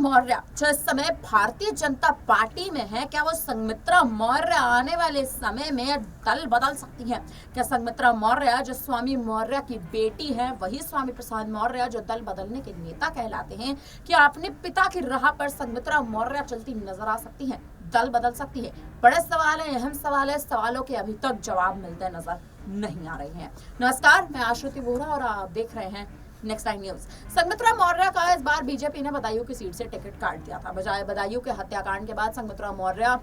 मौर्य जो इस समय भारतीय जनता पार्टी में है, क्या वो संघमित्रा मौर्य आने वाले समय में दल बदल सकती है? क्या संघमित्रा मौर्य जो स्वामी मौर्य की बेटी है, वही स्वामी प्रसाद मौर्य जो दल बदलने के नेता कहलाते हैं, क्या अपने पिता की राह पर संघमित्रा मौर्य चलती नजर आ सकती है, दल बदल सकती है? बड़े सवाल है, अहम सवाल है, सवालों के अभी तक जवाब मिलते नजर नहीं आ रहे हैं। नमस्कार, मैं आश्रुति वोरा और आप देख रहे हैं next time news. Sanghamitra Maurya का इस बार बीजेपी ने बदायूं की सीट से टिकट काट दिया था। बजाय बदायूं के हत्याकांड के बाद संघमित्रा मौर्य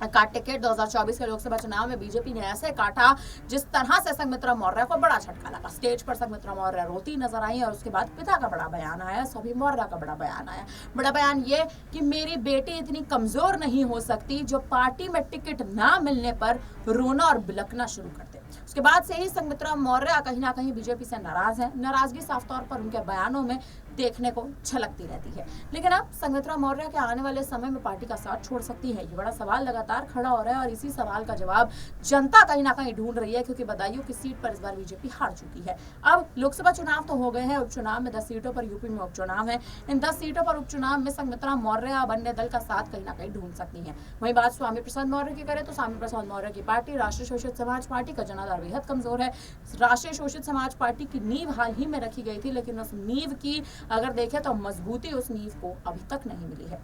का टिकट 2024 के लोकसभा चुनाव में बीजेपी ने ऐसे काटा जिस तरह से संघमित्रा मौर्य को बड़ा झटका लगा। स्टेज पर संघमित्रा मौर्य रोती नजर आई और उसके बाद पिता का बड़ा बयान आया, स्वामी मौर्य का बड़ा बयान आया। बड़ा बयान ये कि मेरी बेटी इतनी कमजोर नहीं हो सकती जो पार्टी में टिकट ना मिलने पर रोना और बिलखना शुरू कर दे। उसके बाद से ही संघमित्रा मौर्य कहीं ना कहीं बीजेपी से नाराज है। नाराजगी साफ तौर पर उनके बयानों में देखने को छलकती रहती है। लेकिन अब संघमित्रा मौर्य के आने वाले समय में पार्टी का साथ छोड़ सकती है, ये बड़ा सवाल लगातार खड़ा हो रहा है और इसी सवाल का जवाब जनता कहीं ना कहीं ढूंढ रही है, क्योंकि बदायूं की सीट पर इस बार बीजेपी हार चुकी है। अब लोकसभा चुनाव तो हो गए हैं, उपचुनाव में 10 सीटों पर यूपी में उपचुनाव है। इन 10 सीटों पर उपचुनाव में संघमित्रा मौर्य अब अन्य दल का साथ कहीं ना कहीं ढूंढ सकती है। वही बात स्वामी प्रसाद मौर्य की करें तो स्वामी प्रसाद मौर्य की पार्टी राष्ट्रीय शोषित समाज पार्टी का जनाधार बेहद कमजोर है। राष्ट्रीय शोषित समाज पार्टी की नींव हाल ही में रखी गई थी, लेकिन उस नींव की अगर देखें तो मजबूती उस नींव को अभी तक नहीं मिली है।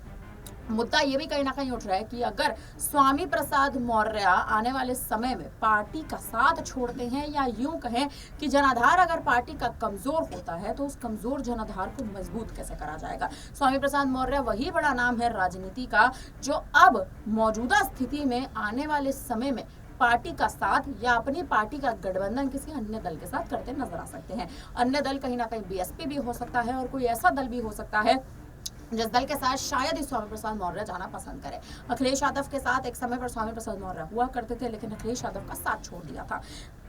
मुद्दा ये भी कहीं ना कहीं उठ रहा है कि अगर स्वामी प्रसाद मौर्य आने वाले समय में पार्टी का साथ छोड़ते हैं, या यूं कहें कि जनाधार अगर पार्टी का कमजोर होता है तो उस कमजोर जनाधार को मजबूत कैसे करा जाएगा। स्वामी प्रसाद मौर्य वही बड़ा नाम है राजनीति का जो अब मौजूदा स्थिति में आने वाले समय में पार्टी का साथ या अपनी पार्टी का गठबंधन किसी अन्य दल के साथ करते नजर आ सकते हैं। अन्य दल कहीं ना कहीं बीएसपी भी हो सकता है और कोई ऐसा दल भी हो सकता है जिस दल के साथ शायद ही स्वामी प्रसाद मौर्य जाना पसंद करे। अखिलेश यादव के साथ एक समय पर स्वामी प्रसाद मौर्य हुआ करते थे, लेकिन अखिलेश यादव का साथ छोड़ दिया था।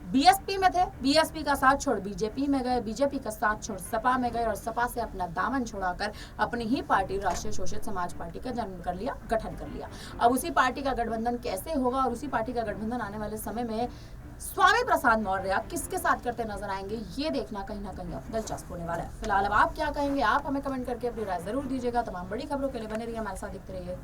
बीएसपी में थे, बीएसपी का साथ छोड़ बीजेपी में गए, बीजेपी का साथ छोड़ सपा में गए और सपा से अपना दामन छुड़ाकर अपनी ही पार्टी राष्ट्रीय शोषित समाज पार्टी का जन्म कर लिया, गठन कर लिया। अब उसी पार्टी का गठबंधन कैसे होगा और उसी पार्टी का गठबंधन आने वाले समय में स्वामी प्रसाद मौर्य किसके साथ करते नजर आएंगे, ये देखना कहीं ना कहीं दिलचस्प होने वाला है। फिलहाल अब आप क्या कहेंगे, आप हमें कमेंट करके अपनी राय जरूर दीजिएगा। तमाम बड़ी खबरों के लिए बने रहिए हमारे साथ, देखते रहिए।